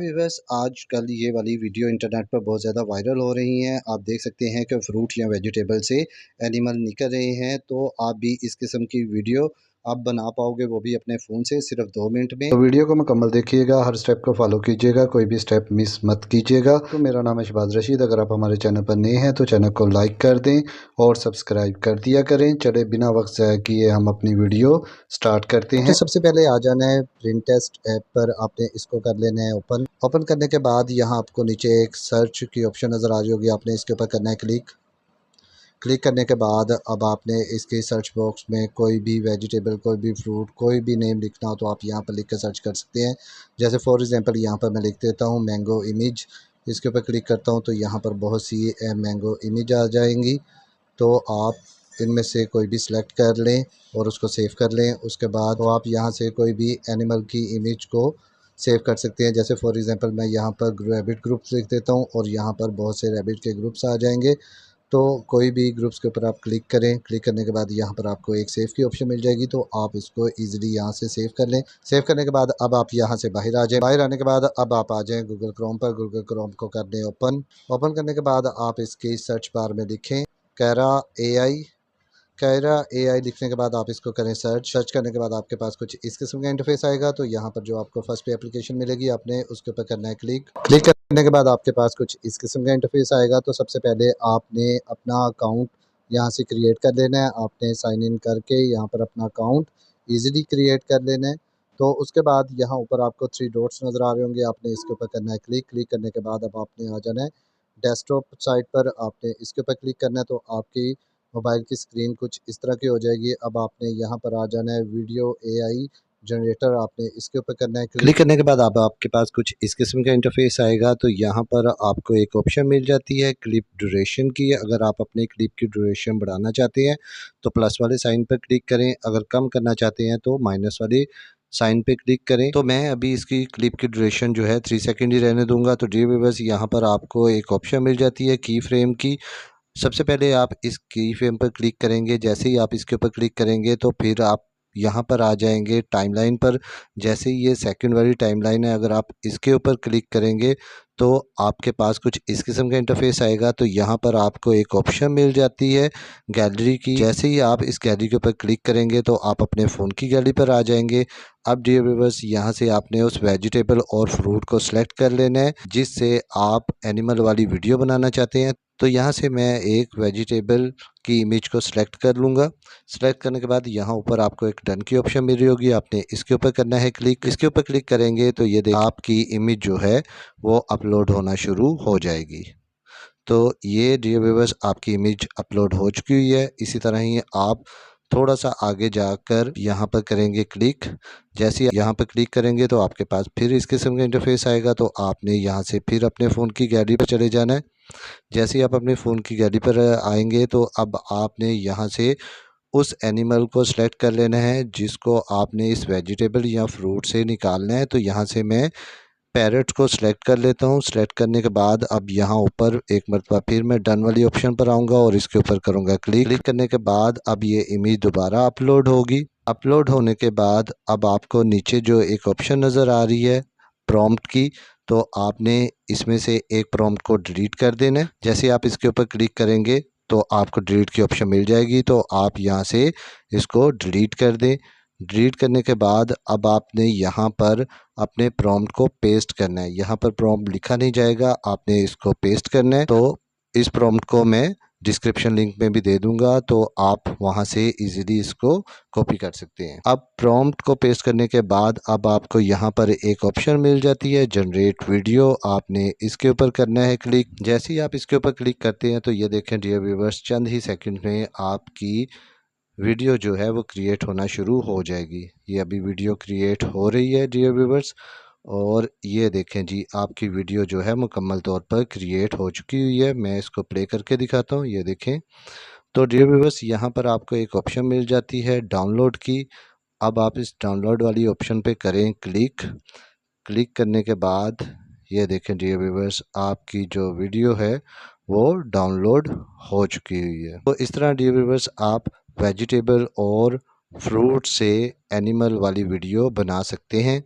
Viewers, आजकल ये वाली वीडियो इंटरनेट पर बहुत ज़्यादा वायरल हो रही हैं। आप देख सकते हैं कि फ्रूट या वेजिटेबल से एनिमल निकल रहे हैं, तो आप भी इस किस्म की वीडियो आप बना पाओगे, वो भी अपने फ़ोन से सिर्फ 2 मिनट में। तो वीडियो को मुकम्मल देखिएगा, हर स्टेप को फॉलो कीजिएगा, कोई भी स्टेप मिस मत कीजिएगा। तो मेरा नाम है शहबाज रशीद। अगर आप हमारे चैनल पर नए हैं तो चैनल को लाइक कर दें और सब्सक्राइब कर दिया करें। चले बिना वक्त ज़ाया किए हम अपनी वीडियो स्टार्ट करते हैं। तो सबसे पहले आ जाना है प्रिंटेस्ट ऐप पर, आपने इसको कर लेना है ओपन करने के बाद यहाँ आपको नीचे एक सर्च की ऑप्शन नज़र आ रही होगी, आपने इसके ऊपर करना है क्लिक करने के बाद अब आपने इसके सर्च बॉक्स में कोई भी वेजिटेबल, कोई भी फ्रूट, कोई भी नेम लिखना हो तो आप यहाँ पर लिख कर सर्च कर सकते हैं। जैसे फॉर एग्जांपल यहाँ पर मैं लिख देता हूँ मैंगो इमेज। इसके ऊपर क्लिक करता हूँ तो यहाँ पर बहुत सी मैंगो इमेज आ जाएंगी। तो आप इनमें से कोई भी सिलेक्ट कर लें और उसको सेव कर लें। उसके बाद तो आप यहाँ से कोई भी एनिमल की इमेज को सेव कर सकते हैं। जैसे फॉर एग्जांपल मैं यहाँ पर रैबिट ग्रुप्स लिख देता हूँ और यहाँ पर बहुत से रैबिट के ग्रुप्स आ जाएंगे। तो कोई भी ग्रुप्स के ऊपर आप क्लिक करें, क्लिक करने के बाद यहाँ पर आपको एक सेव की ऑप्शन मिल जाएगी, तो आप इसको इजीली यहाँ से सेव कर लें। सेव करने के बाद अब आप यहाँ से बाहर आ जाएं। बाहर आने के बाद अब आप आ जाएं गूगल क्रोम पर। गूगल क्रोम को कर दें ओपन करने के बाद आप इसकी सर्च बार में लिखें कायरा एआई। लिखने के बाद आप इसको करें सर्च करने के बाद आपके पास कुछ इस किस्म का इंटरफेस आएगा। तो यहाँ पर जो आपको फर्स्ट पे एप्लीकेशन मिलेगी, आपने उसके ऊपर करना है क्लिक करने के बाद आपके पास कुछ इस किस्म का इंटरफेस आएगा। तो सबसे पहले आपने अपना अकाउंट यहाँ से क्रिएट कर लेना है। आपने साइन इन करके यहाँ पर अपना अकाउंट ईजिली क्रिएट कर लेना है। तो उसके बाद यहाँ ऊपर आपको 3 डॉट्स नज़र आ रहे होंगे, आपने इसके ऊपर करना है क्लिक करने के बाद अब आपने आ जाना है डेस्कटॉप साइट पर। आपने इसके ऊपर क्लिक करना है तो आपकी मोबाइल की स्क्रीन कुछ इस तरह की हो जाएगी। अब आपने यहाँ पर आ जाना है वीडियो एआई जनरेटर, आपने इसके ऊपर करना है क्लिक करने के बाद अब आपके पास कुछ इस किस्म का इंटरफेस आएगा। तो यहाँ पर आपको एक ऑप्शन मिल जाती है क्लिप ड्यूरेशन की। अगर आप अपने क्लिप की ड्यूरेशन बढ़ाना चाहते हैं तो प्लस वाले साइन पर क्लिक करें, अगर कम करना चाहते हैं तो माइनस वाले साइन पे क्लिक करें। तो मैं अभी इसकी क्लिप की ड्यूरेशन जो है 3 सेकंड ही रहने दूंगा। तो डियर व्यूअर्स, यहाँ पर आपको एक ऑप्शन मिल जाती है की फ्रेम की। सबसे पहले आप इस की फ्रेम पर क्लिक करेंगे। जैसे ही आप इसके ऊपर क्लिक करेंगे तो फिर आप यहाँ पर आ जाएंगे टाइमलाइन पर। जैसे ही ये सेकंड वाली टाइमलाइन है, अगर आप इसके ऊपर क्लिक करेंगे तो आपके पास कुछ इस किस्म का इंटरफेस आएगा। तो यहाँ पर आपको एक ऑप्शन मिल जाती है गैलरी की। जैसे ही आप इस गैलरी के ऊपर क्लिक करेंगे तो आप अपने फ़ोन की गैलरी पर आ जाएंगे। अब डियर व्यूअर्स, यहाँ से आपने उस वेजिटेबल और फ्रूट को सिलेक्ट कर लेना है जिससे आप एनिमल वाली वीडियो बनाना चाहते हैं। तो यहाँ से मैं एक वेजिटेबल की इमेज को सिलेक्ट कर लूँगा। सिलेक्ट करने के बाद यहाँ ऊपर आपको एक डन की ऑप्शन मिल रही होगी, आपने इसके ऊपर करना है क्लिक। इसके ऊपर क्लिक करेंगे तो ये देख आपकी इमेज जो है वो अपलोड होना शुरू हो जाएगी। तो ये डियर व्यूअर्स, आपकी इमेज अपलोड हो चुकी हुई है। इसी तरह ही आप थोड़ा सा आगे जाकर यहाँ पर करेंगे क्लिक। जैसे ही यहाँ पर क्लिक करेंगे तो आपके पास फिर इस किस्म का इंटरफेस आएगा। तो आपने यहाँ से फिर अपने फ़ोन की गैलरी पर चले जाना है। जैसे ही आप अपने फ़ोन की गैलरी पर आएंगे तो अब आपने यहाँ से उस एनिमल को सिलेक्ट कर लेना है जिसको आपने इस वेजिटेबल या फ्रूट से निकालना है। तो यहाँ से मैं पैरेट को सिलेक्ट कर लेता हूँ। सिलेक्ट करने के बाद अब यहाँ ऊपर एक मरतबा फिर मैं डन वाली ऑप्शन पर आऊँगा और इसके ऊपर करूँगा क्लिक करने के बाद अब ये इमेज दोबारा अपलोड होगी। अपलोड होने के बाद अब आपको नीचे जो एक ऑप्शन नज़र आ रही है प्रॉम्प्ट की, तो आपने इसमें से एक प्रॉम्प्ट को डिलीट कर देना है। जैसे आप इसके ऊपर क्लिक करेंगे तो आपको डिलीट की ऑप्शन मिल जाएगी। तो आप यहाँ से इसको डिलीट कर दें। डिलीट करने के बाद अब आपने यहाँ पर अपने प्रॉम्प्ट को पेस्ट करना है। यहाँ पर प्रॉम्प्ट लिखा नहीं जाएगा, आपने इसको पेस्ट करना है। तो इस प्रॉम्प्ट को मैं डिस्क्रिप्शन लिंक में भी दे दूंगा, तो आप वहां से इजीली इसको कॉपी कर सकते हैं। अब प्रॉम्प्ट को पेस्ट करने के बाद अब आपको यहाँ पर एक ऑप्शन मिल जाती है जनरेट वीडियो, आपने इसके ऊपर करना है क्लिक। जैसे ही आप इसके ऊपर क्लिक करते हैं तो ये देखें डियर व्यूअर्स, चंद ही सेकंड में आपकी वीडियो जो है वो क्रिएट होना शुरू हो जाएगी। ये अभी वीडियो क्रिएट हो रही है डियर व्यूअर्स, और ये देखें जी आपकी वीडियो जो है मुकम्मल तौर पर क्रिएट हो चुकी हुई है। मैं इसको प्ले करके दिखाता हूँ, ये देखें। तो डियर व्यूअर्स, यहाँ पर आपको एक ऑप्शन मिल जाती है डाउनलोड की। अब आप इस डाउनलोड वाली ऑप्शन पे करें क्लिक करने के बाद ये देखें डियर व्यूअर्स, आपकी जो वीडियो है वो डाउनलोड हो चुकी हुई है। तो इस तरह डियर व्यूअर्स आप वेजिटेबल और फ्रूट से एनिमल वाली वीडियो बना सकते हैं।